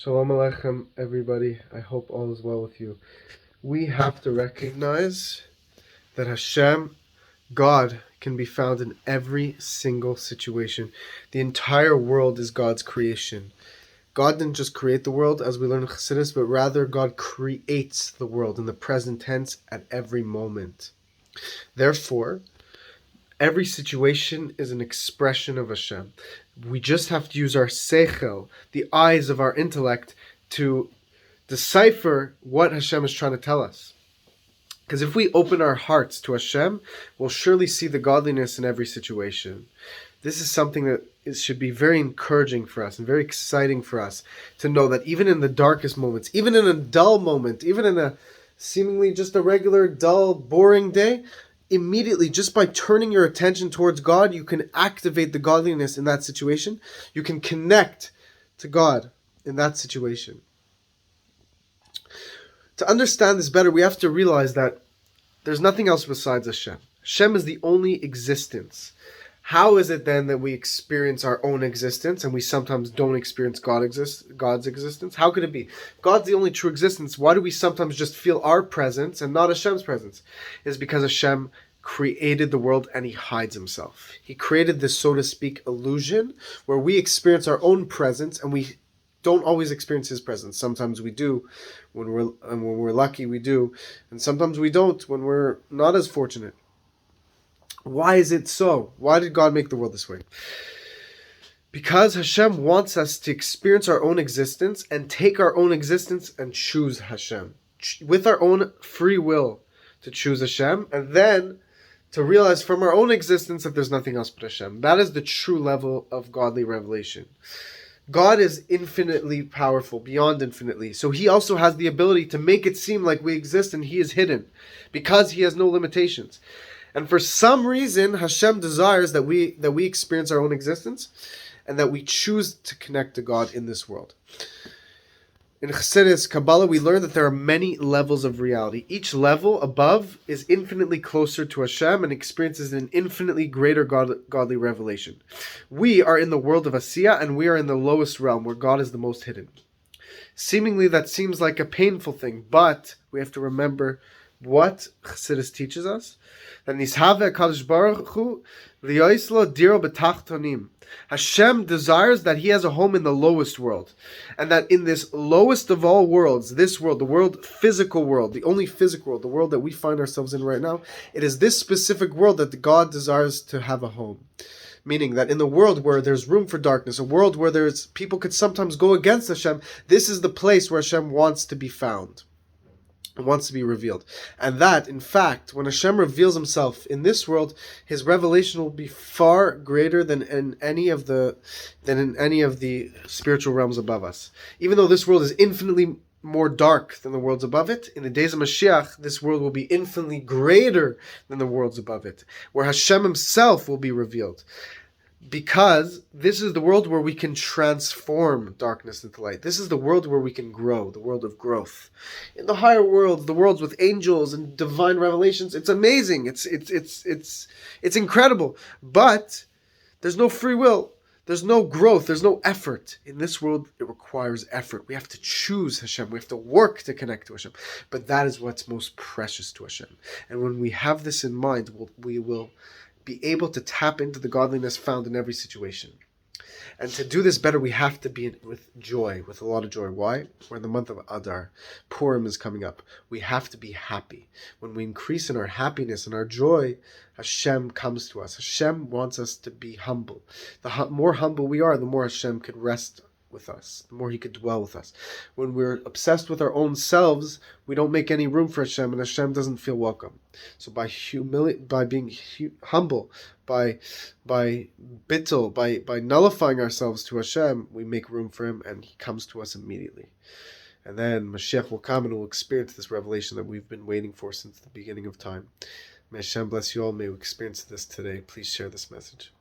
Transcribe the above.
Shalom Aleichem, everybody. I hope all is well with you. We have to recognize that Hashem, God, can be found in every single situation. The entire world is God's creation. God didn't just create the world, as we learn in Chassidus, but rather God creates the world in the present tense at every moment. Therefore, every situation is an expression of Hashem. We just have to use our seichel, the eyes of our intellect, to decipher what Hashem is trying to tell us. Because if we open our hearts to Hashem, we'll surely see the godliness in every situation. This is something that should be very encouraging for us and very exciting for us to know that even in the darkest moments, even in a dull moment, even in a seemingly just a regular, dull, boring day, immediately, just by turning your attention towards God, you can activate the godliness in that situation. You can connect to God in that situation. To understand this better, we have to realize that there's nothing else besides Hashem. Hashem is the only existence. How is it then that we experience our own existence and we sometimes don't experience God's existence? How could it be? God's the only true existence. Why do we sometimes just feel our presence and not Hashem's presence? It's because Hashem created the world and He hides Himself. He created this, so to speak, illusion where we experience our own presence and we don't always experience His presence. Sometimes we do, when we're lucky we do, and sometimes we don't when we're not as fortunate. Why is it so? Why did God make the world this way? Because Hashem wants us to experience our own existence and take our own existence and choose Hashem. With our own free will to choose Hashem, and then to realize from our own existence that there's nothing else but Hashem. That is the true level of godly revelation. God is infinitely powerful, beyond infinitely. So He also has the ability to make it seem like we exist and He is hidden, because He has no limitations. And for some reason, Hashem desires that we experience our own existence and that we choose to connect to God in this world. In Chassidus, Kabbalah, we learn that there are many levels of reality. Each level above is infinitely closer to Hashem and experiences an infinitely greater godly revelation. We are in the world of Asiya, and we are in the lowest realm where God is the most hidden. Seemingly, that seems like a painful thing, but we have to remember what Chassidus teaches us. That Nishave HaKadosh Baruch Hu Liyoislo Diro B'Tachtonim. Hashem desires that He has a home in the lowest world. And that in this lowest of all worlds, this world, the world, physical world, the only physical world, the world that we find ourselves in right now, it is this specific world that God desires to have a home. Meaning that in the world where there's room for darkness, a world where there's people could sometimes go against Hashem, this is the place where Hashem wants to be found. It wants to be revealed. And that, in fact, when Hashem reveals Himself in this world, His revelation will be far greater than in any of the spiritual realms above us. Even though this world is infinitely more dark than the worlds above it, in the days of Mashiach, this world will be infinitely greater than the worlds above it, where Hashem Himself will be revealed. Because this is the world where we can transform darkness into light. This is the world where we can grow, the world of growth. In the higher worlds, the worlds with angels and divine revelations, it's amazing. It's incredible. But there's no free will. There's no growth. There's no effort. In this world, it requires effort. We have to choose Hashem. We have to work to connect to Hashem. But that is what's most precious to Hashem. And when we have this in mind, we will be able to tap into the godliness found in every situation. And to do this better, we have to be with joy, with a lot of joy. Why? We're in the month of Adar. Purim is coming up. We have to be happy. When we increase in our happiness and our joy, Hashem comes to us. Hashem wants us to be humble. The more humble we are, the more Hashem could rest with us, the more He could dwell with us. When we're obsessed with our own selves, we don't make any room for Hashem, and Hashem doesn't feel welcome. So by being humble, by bittul, by nullifying ourselves to Hashem, we make room for Him, and He comes to us immediately. And then Mashiach will come and we'll experience this revelation that we've been waiting for since the beginning of time. May Hashem bless you all. May we experience this today. Please share this message.